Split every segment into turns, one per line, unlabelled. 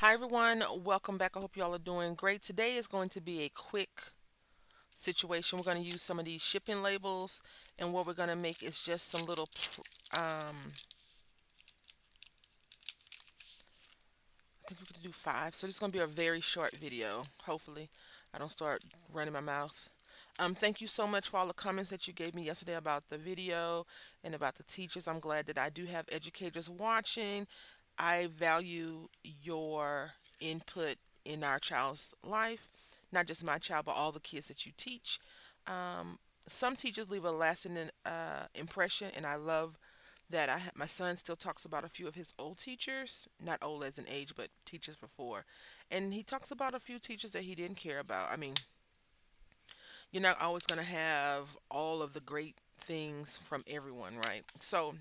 Hi, everyone. Welcome back. I hope you all are doing great. Today is going to be a quick situation. We're going to use some of these shipping labels, and what we're going to make is just some little, I think we're going to do five. So this is going to be a very short video. Hopefully, I don't start running my mouth. Thank you so much for all the comments that you gave me yesterday about the video and about the teachers. I'm glad that I do have educators watching. I value your input in our child's life, not just my child, but all the kids that you teach. Um, some teachers leave a lasting impression, and I love that my son still talks about a few of his old teachers, not old as in age, but teachers before. And he talks about a few teachers that he didn't care about. I mean, you're not always going to have all of the great things from everyone, right? So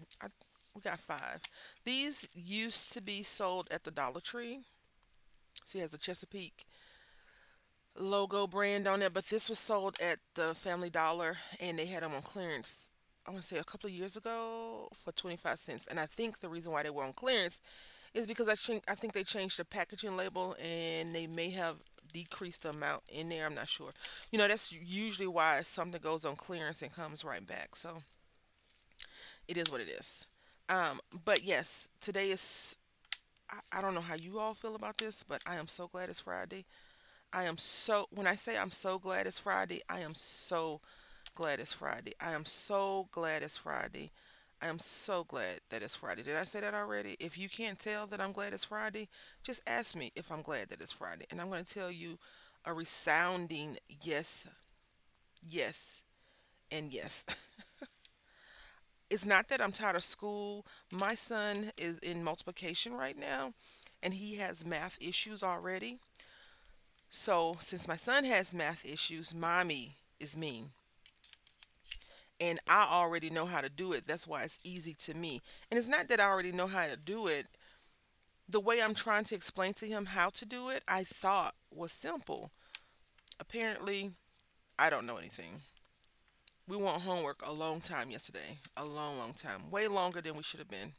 we got five. These used to be sold at the Dollar Tree. See, it has a Chesapeake logo brand on it, but this was sold at the Family Dollar, and they had them on clearance. I want to say a couple of years ago for 25 cents. And I think the reason why they were on clearance is because I think they changed the packaging label and they may have decreased the amount in there. I'm not sure. That's usually why something goes on clearance and comes right back. So it is what it is. But yes, today is. I don't know how you all feel about this, but I am so glad it's Friday. When I say I'm so glad it's Friday, I am so glad it's Friday. I am so glad it's Friday. I am so glad that it's Friday. Did I say that already? If you can't tell that I'm glad it's Friday, just ask me if I'm glad that it's Friday. And I'm going to tell you a resounding yes, yes, and yes. It's not that I'm tired of school. My son is in multiplication right now, and he has math issues already. So, since my son has math issues, mommy is mean. And I already know how to do it. That's why it's easy to me. And it's not that I already know how to do it. The way I'm trying to explain to him how to do it, I thought was simple. Apparently, I don't know anything. We want homework a long time yesterday. A long, long time. Way longer than we should have been.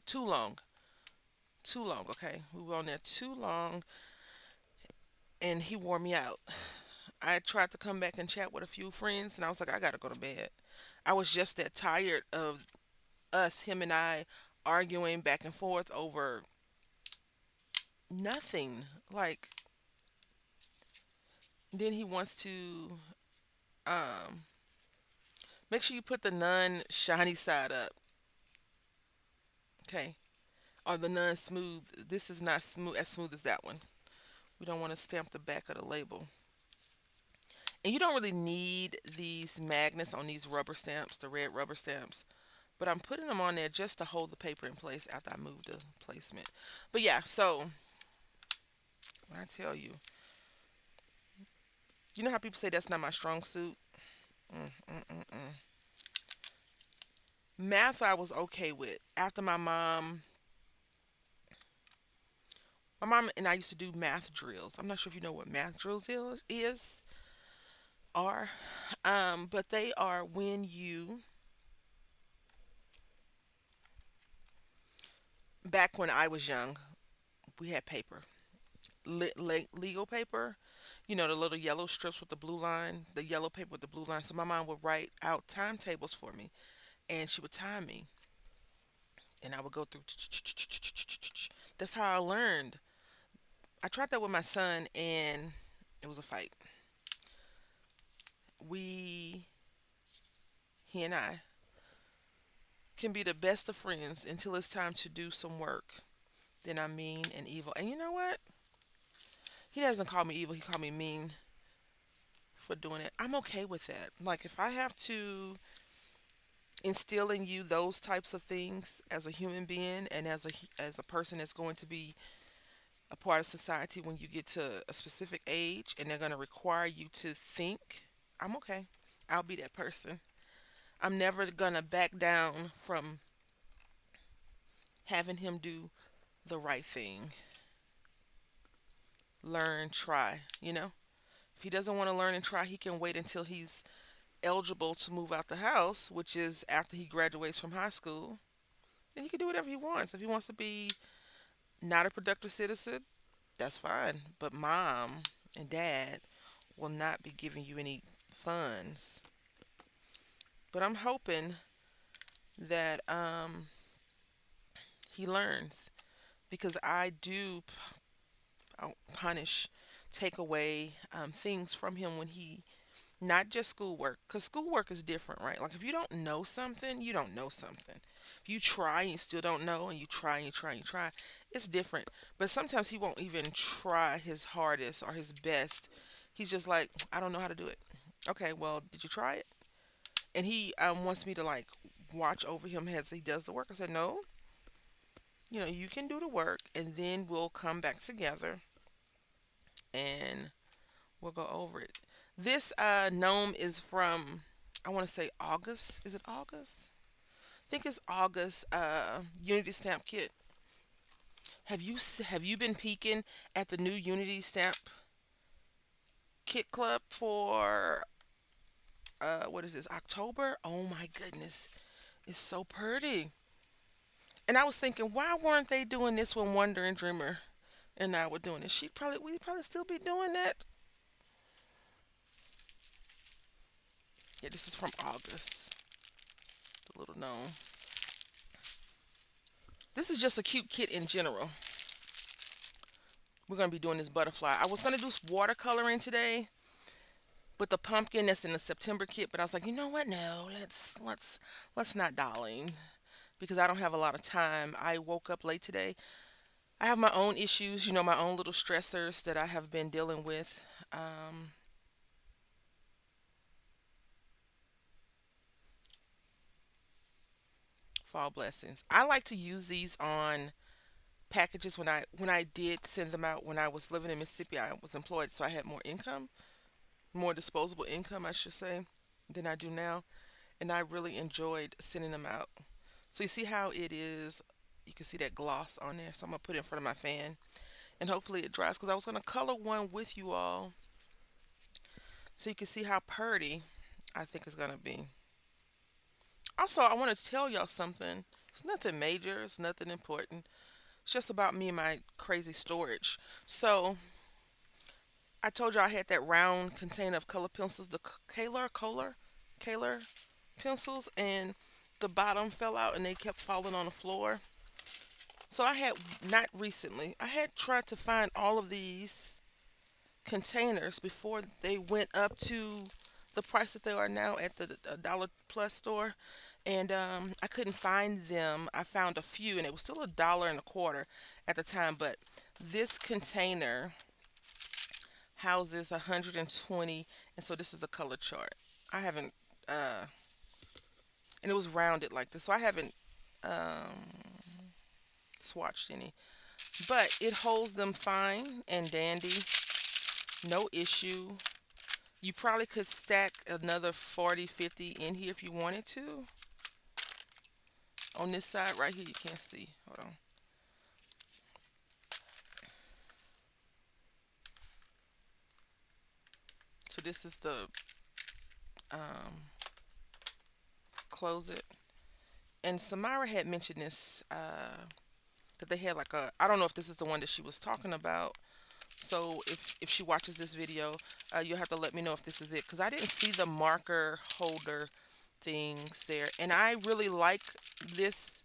Too long. Too long, okay? We were on there too long, and he wore me out. I tried to come back and chat with a few friends, and I was like, I gotta go to bed. I was just that tired of him and I, arguing back and forth over nothing. Like, then he wants to um, make sure you put the non shiny side up, okay? Or the non smooth. This is not smooth as that one. We don't want to stamp the back of the label. And you don't really need these magnets on these rubber stamps, the red rubber stamps. But I'm putting them on there just to hold the paper in place after I move the placement. But yeah, so when I tell you, you know how people say that's not my strong suit? Mm, mm, mm, mm. Math I was okay with. After my mom and I used to do math drills. I'm not sure if you know what math drills is are, but they are when you, back when I was young, we had paper, legal paper. The little yellow strips with the blue line, the yellow paper with the blue line. So my mom would write out timetables for me, and she would time me, and I would go through. That's how I learned. I tried that with my son, and it was a fight. We, he and I, can be the best of friends until it's time to do some work. Then I'm mean and evil. And you know what? He doesn't call me evil, he called me mean for doing it. I'm okay with that. Like, if I have to instill in you those types of things as a human being and as a person that's going to be a part of society when you get to a specific age and they're going to require you to think, I'm okay. I'll be that person. I'm never going to back down from having him do the right thing. Learn, try, If he doesn't want to learn and try, he can wait until he's eligible to move out the house, which is after he graduates from high school. then he can do whatever he wants. If he wants to be not a productive citizen, that's fine. But mom and dad will not be giving you any funds. But I'm hoping that he learns because I do punish, take away things from him when he, not just schoolwork, because schoolwork is different, right? Like if you don't know something, you don't know something. If you try and you still don't know, and you try and you try and you try, it's different. But sometimes he won't even try his hardest or his best. He's just like, I don't know how to do it. Okay, well, did you try it? And he wants me to like watch over him as he does the work. I said, no, you can do the work, and then we'll come back together and we'll go over it. This gnome is from, I want to say August. Is it August? I think it's August. Unity stamp kit. Have you been peeking at the new Unity stamp kit club for what is this, October? Oh my goodness, it's so pretty. And I was thinking, why weren't they doing this when Wonder and Dreamer and I were doing it? We'd probably still be doing that. Yeah, this is from August. The little gnome. This is just a cute kit in general. We're gonna be doing this butterfly. I was gonna do watercoloring today, but the pumpkin that's in the September kit. But I was like, you know what? No, let's not, darling, because I don't have a lot of time. I woke up late today. I have my own issues, my own little stressors that I have been dealing with. Um, Fall blessings. I like to use these on packages when I did send them out when I was living in Mississippi. I was employed, so I had more income, more disposable income, I should say, than I do now. And I really enjoyed sending them out. So you see how it is. You can see that gloss on there. So I'm gonna put it in front of my fan, and hopefully it dries. Because I was gonna color one with you all, so you can see how pretty I think it's gonna be. Also, I want to tell y'all something. It's nothing major. It's nothing important. It's just about me and my crazy storage. So I told you I had that round container of color pencils, the Kaler pencils, and the bottom fell out and they kept falling on the floor. So I had, not recently, I had tried to find all of these containers before they went up to the price that they are now at the Dollar Plus store, and I couldn't find them. I found a few, and it was still $1.25 at the time. But this container houses 120, and so this is a color chart. I haven't, and it was rounded like this, so I haven't swatched any, but it holds them fine and dandy, no issue. You probably could stack another 40, 50 in here if you wanted to. On this side right here, you can't see. Hold on. So this is the um, close it. And Samara had mentioned this that they had like a. I don't know if this is the one that she was talking about. So if she watches this video, you'll have to let me know if this is it, because I didn't see the marker holder things there, and I really like this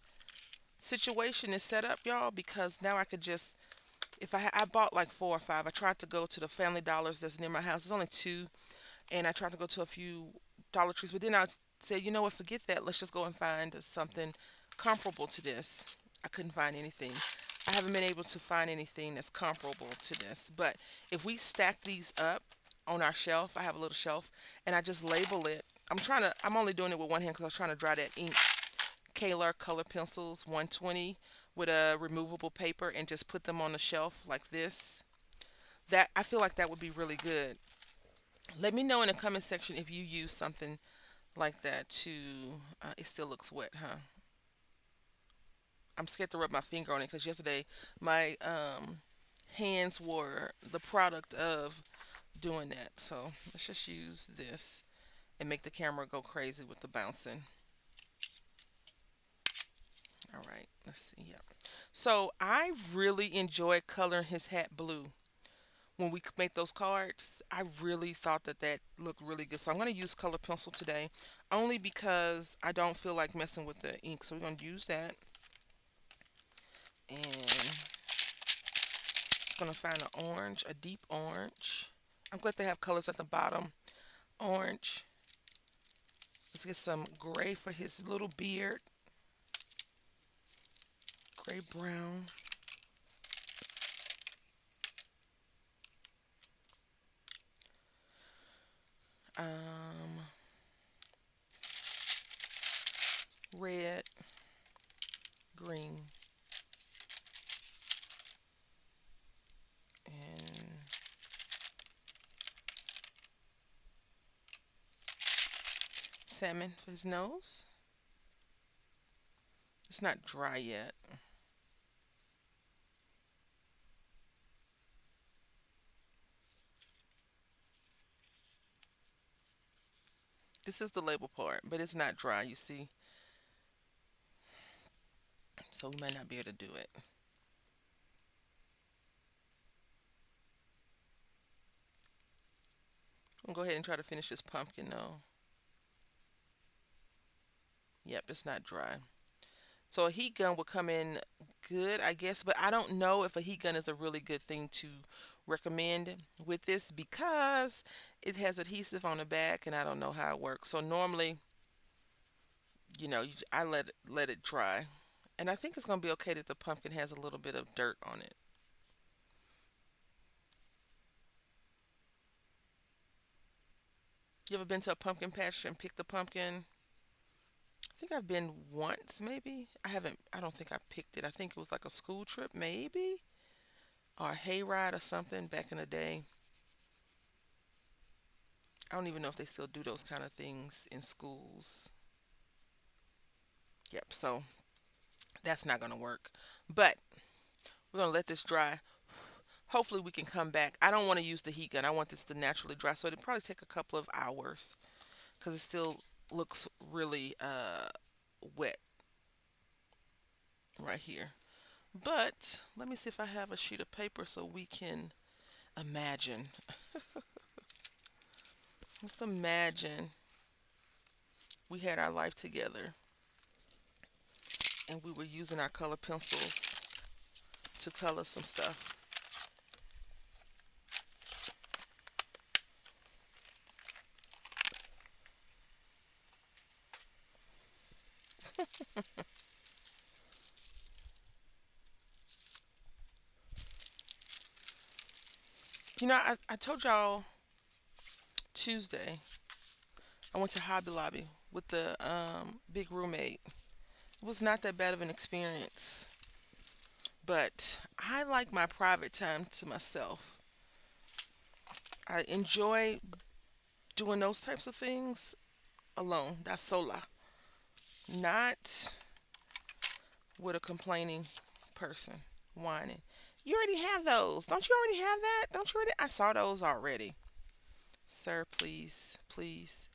situation is set up, y'all, because now I could just, if I bought like four or five. I tried to go to the Family Dollars that's near my house. There's only two, and I tried to go to a few Dollar Trees, but then I said, you know what, forget that. Let's just go and find something comparable to this. I couldn't find anything. I haven't been able to find anything that's comparable to this. But if we stack these up on our shelf, I have a little shelf, and I just label it. I'm only doing it with one hand because I was trying to dry that ink. Kalar color pencils 120 with a removable paper, and just put them on the shelf like this. That, I feel like that would be really good. Let me know in the comment section if you use something like that too. It still looks wet, huh? I'm scared to rub my finger on it because yesterday my hands were the product of doing that. So let's just use this and make the camera go crazy with the bouncing. All right. Let's see. Yeah. So I really enjoy coloring his hat blue. When we make those cards, I really thought that that looked really good. So I'm going to use color pencil today, only because I don't feel like messing with the ink. So we're going to use that, and I'm going to find an orange, a deep orange. I'm glad they have colors at the bottom. Orange. Let's get some gray for his little beard. Gray brown. Um, red, green, and salmon for his nose. It's not dry yet. This is the label part, but it's not dry, you see. So we might not be able to do it. I'll go ahead and try to finish this pumpkin though. Yep, it's not dry. So a heat gun will come in good, I guess, but I don't know if a heat gun is a really good thing to recommend with this because it has adhesive on the back and I don't know how it works. So normally, I let it dry. And I think it's going to be okay that the pumpkin has a little bit of dirt on it. You ever been to a pumpkin patch and picked a pumpkin? I think I've been once, maybe. I don't think I picked it. I think it was like a school trip, maybe, or a hayride or something back in the day. I don't even know if they still do those kind of things in schools. Yep, so that's not going to work. But we're going to let this dry. Hopefully, we can come back. I don't want to use the heat gun. I want this to naturally dry. So it'll probably take a couple of hours because it still looks really wet right here. But let me see if I have a sheet of paper so we can imagine. Let's imagine we had our life together and we were using our color pencils to color some stuff. I told y'all Tuesday I went to Hobby Lobby with the big roommate. It was not that bad of an experience, but I like my private time to myself. I enjoy doing those types of things alone. That's sola. Not with a complaining person whining. You already have those. Don't you already have that? Don't you already? I saw those already. Sir, please, please.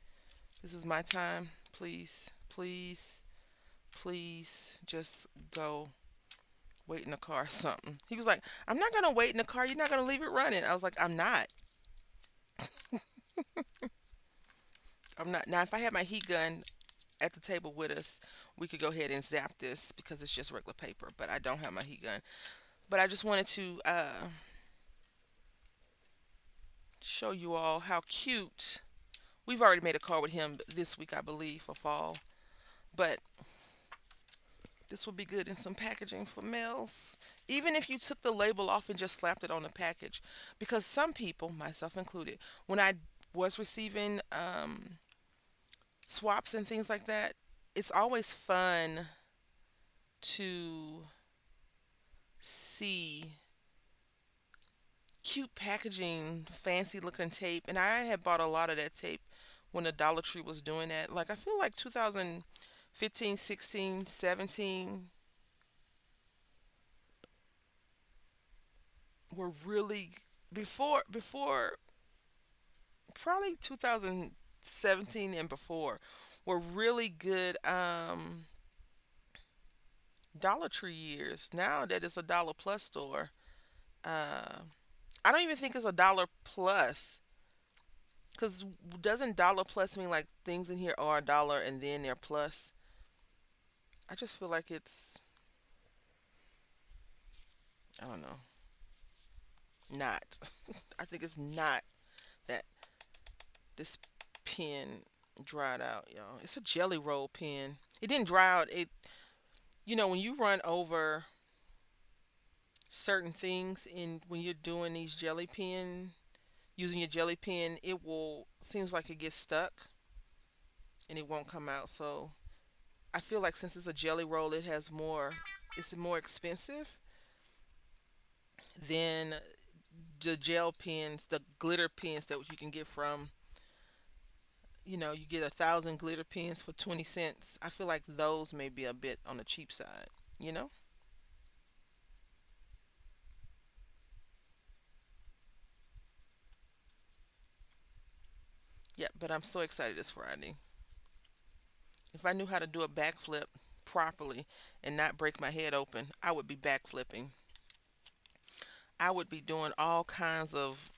This is my time. Please, please, please just go wait in the car or something. He was like, I'm not going to wait in the car. You're not going to leave it running. I was like, I'm not. I'm not. Now, if I had my heat gun at the table with us, we could go ahead and zap this because it's just regular paper, but I don't have my heat gun. But I just wanted to show you all how cute. We've already made a card with him this week, I believe, for fall. But this would be good in some packaging for mails. Even if you took the label off and just slapped it on the package. Because some people, myself included, when I was receiving swaps and things like that, it's always fun to see cute packaging, fancy looking tape. And I had bought a lot of that tape when the Dollar Tree was doing that. Like, I feel like 2015, 16, 17 were really before probably 2017 and before were really good Dollar Tree years. Now that it's a dollar plus store. Uh, I don't even think it's a dollar plus. Because doesn't dollar plus mean like things in here are a dollar and then they're plus? I just feel like it's, I don't know, not. I think it's not that this pen dried out, y'all. It's a jelly roll pen. It didn't dry out. When you run over certain things in when you're doing these jelly pen, using your jelly pen, it will seems like it gets stuck and it won't come out. So I feel like since it's a jelly roll, it's more expensive than the gel pens, the glitter pens that you can get from. You get 1,000 glitter pens for 20 cents. I feel like those may be a bit on the cheap side. You know? Yeah, but I'm so excited it's Friday. If I knew how to do a backflip properly and not break my head open, I would be backflipping. I would be doing all kinds of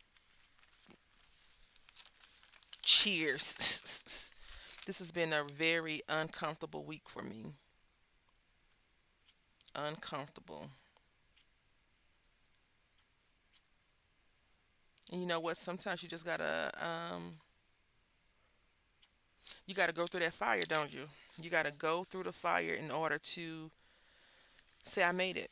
cheers. This has been a very uncomfortable week for me. Uncomfortable. And you know what? Sometimes you gotta go through that fire, don't you? You gotta go through the fire in order to say I made it.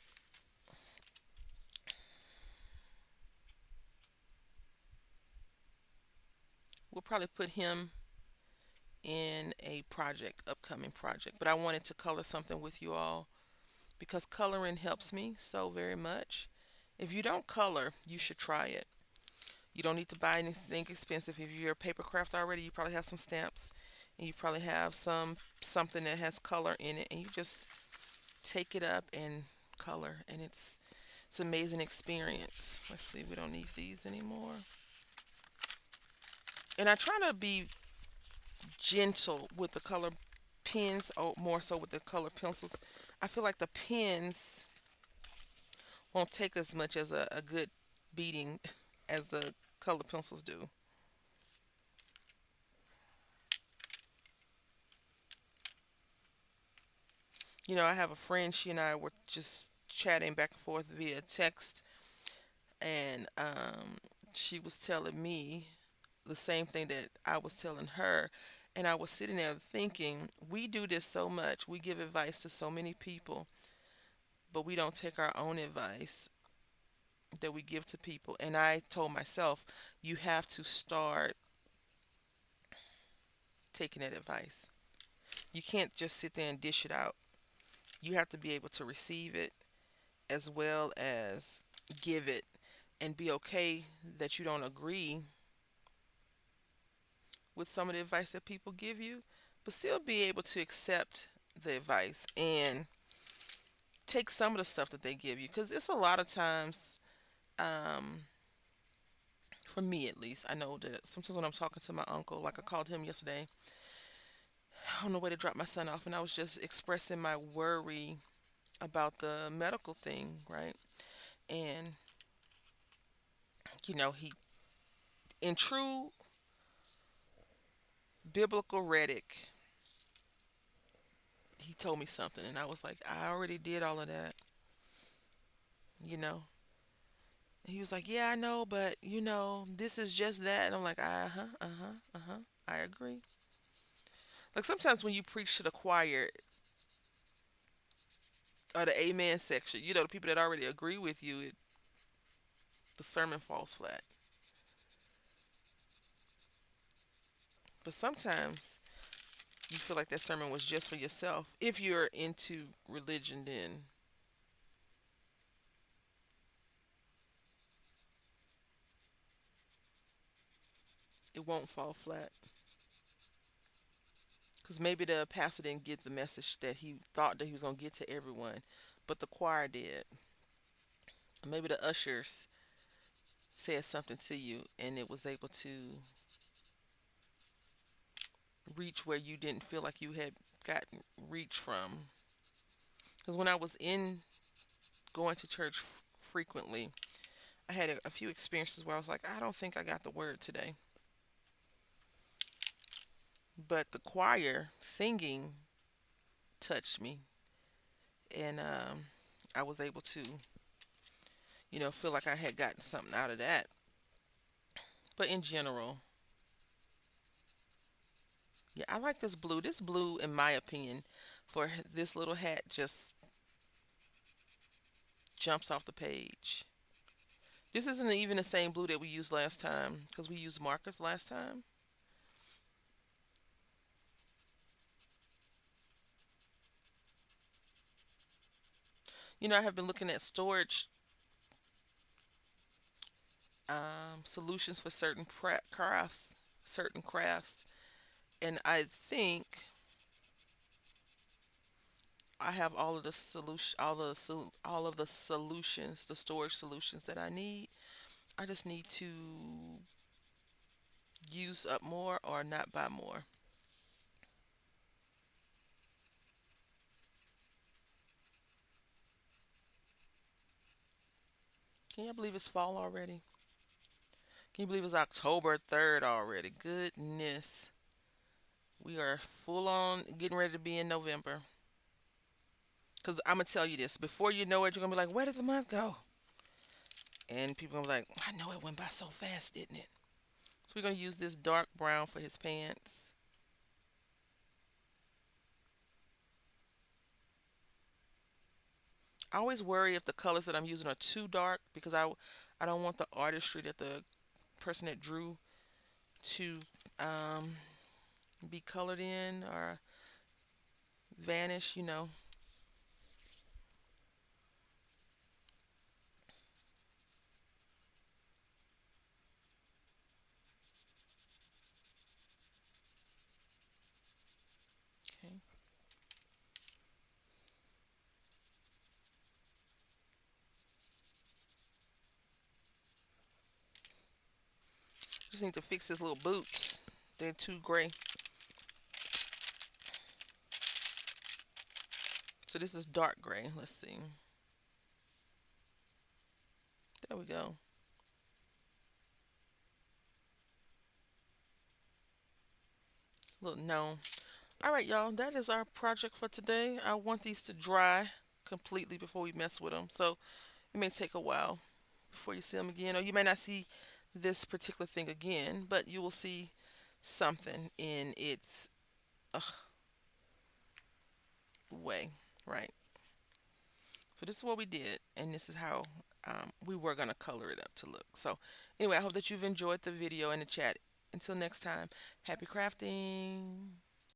We'll probably put him in a upcoming project. But I wanted to color something with you all because coloring helps me so very much. If you don't color, you should try it. You don't need to buy anything expensive. If you're a paper craft already, you probably have some stamps and you probably have something that has color in it, and you just take it up and color, and it's an amazing experience. Let's see, we don't need these anymore. And I try to be gentle with the color pens, or more so with the color pencils. I feel like the pens won't take as much as a good beating as the color pencils do. I have a friend, she and I were just chatting back and forth via text, and she was telling me the same thing that I was telling her. And I was sitting there thinking, we do this so much. We give advice to so many people, but we don't take our own advice that we give to people. And I told myself, you have to start taking that advice. You can't just sit there and dish it out. You have to be able to receive it as well as give it, and be okay that you don't agree with some of the advice that people give you, but still be able to accept the advice and take some of the stuff that they give you. Because it's a lot of times, um, for me at least, I know that sometimes when I'm talking to my uncle, like I called him yesterday on the way to drop my son off, and I was just expressing my worry about the medical thing, right? And, he, in true biblical rhetoric, he told me something, and I was like, I already did all of that, you know. He was like, yeah, I know, but this is just that. And I'm like, uh huh, uh huh, uh huh. I agree. Like sometimes when you preach to the choir or the amen section, the people that already agree with you, the sermon falls flat. But sometimes you feel like that sermon was just for yourself. If you're into religion, then it won't fall flat. Because maybe the pastor didn't get the message that he thought that he was going to get to everyone, but the choir did. Maybe the ushers said something to you and it was able to reach where you didn't feel like you had gotten reach from. Because when I was in going to church frequently, I had a few experiences where I was like, I don't think I got the word today. But the choir singing touched me, and I was able to, feel like I had gotten something out of that. But in general, yeah, I like this blue. This blue, in my opinion, for this little hat just jumps off the page. This isn't even the same blue that we used last time because we used markers last time. I have been looking at storage solutions for certain crafts, and I think I have all of the solution, all of the solutions, the storage solutions that I need. I just need to use up more or not buy more. Can you believe it's fall already? Can you believe it's October 3rd already? Goodness. We are full on getting ready to be in November. Because I'm going to tell you this, before you know it, you're going to be like, where did the month go? And people are going to be like, I know it went by so fast, didn't it? So we're going to use this dark brown for his pants. I always worry if the colors that I'm using are too dark because I don't want the artistry that the person that drew to um, be colored in or vanish. Okay. Just need to fix his little boots. They're too gray. So this is dark gray. Let's see. There we go. Little no. All right, y'all. That is our project for today. I want these to dry completely before we mess with them. So it may take a while before you see them again, or you may not see this particular thing again, but you will see something in its uh, way, right? So this is what we did, and this is how we were gonna color it up to look. So anyway, I hope that you've enjoyed the video and the chat. Until next time, happy crafting.